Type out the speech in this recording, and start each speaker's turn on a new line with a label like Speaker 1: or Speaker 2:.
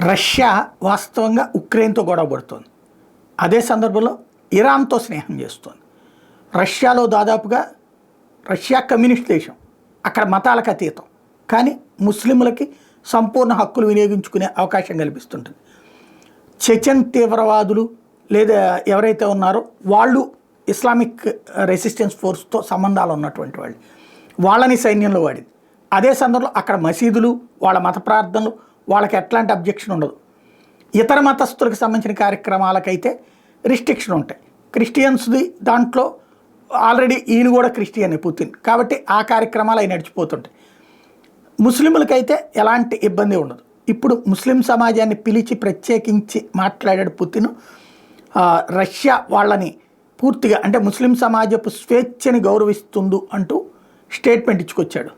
Speaker 1: Russia వాస్తవంగా ఉక్రెయిన్తో గొడవ పడుతోంది. అదే సందర్భంలో ఇరాన్తో స్నేహం చేస్తోంది. రష్యాలో దాదాపుగా రష్యా కమ్యూనిస్ట్ దేశం, అక్కడ మతాలకు అతీతం, కానీ ముస్లింలకి సంపూర్ణ హక్కులు వినియోగించుకునే అవకాశం కల్పిస్తుంటుంది. చెచెన్ తీవ్రవాదులు లేదా ఎవరైతే ఉన్నారో వాళ్ళు ఇస్లామిక్ రెసిస్టెన్స్ ఫోర్స్తో సంబంధాలు ఉన్నటువంటి వాళ్ళు, వాళ్ళని సైన్యంలో వాడింది. అదే సందర్భంలో అక్కడ మసీదులు, వాళ్ళ మత ప్రార్థనలు, వాళ్ళకి ఎట్లాంటి అబ్జెక్షన్ ఉండదు. ఇతర మతస్థులకు సంబంధించిన కార్యక్రమాలకైతే రిస్ట్రిక్షన్ ఉంటాయి. క్రిస్టియన్స్ది దాంట్లో ఆల్రెడీ ఈయన కూడా క్రిస్టియన్ పుతిన్, కాబట్టి ఆ కార్యక్రమాలు అవి నడిచిపోతుంటాయి. ముస్లింలకైతే ఎలాంటి ఇబ్బంది ఉండదు. ఇప్పుడు ముస్లిం సమాజాన్ని పిలిచి ప్రత్యేకించి మాట్లాడాడు పుతిన్. రష్యా వాళ్ళని పూర్తిగా అంటే ముస్లిం సమాజపు స్వేచ్ఛని గౌరవిస్తుంది అంటూ స్టేట్మెంట్ ఇచ్చుకొచ్చాడు.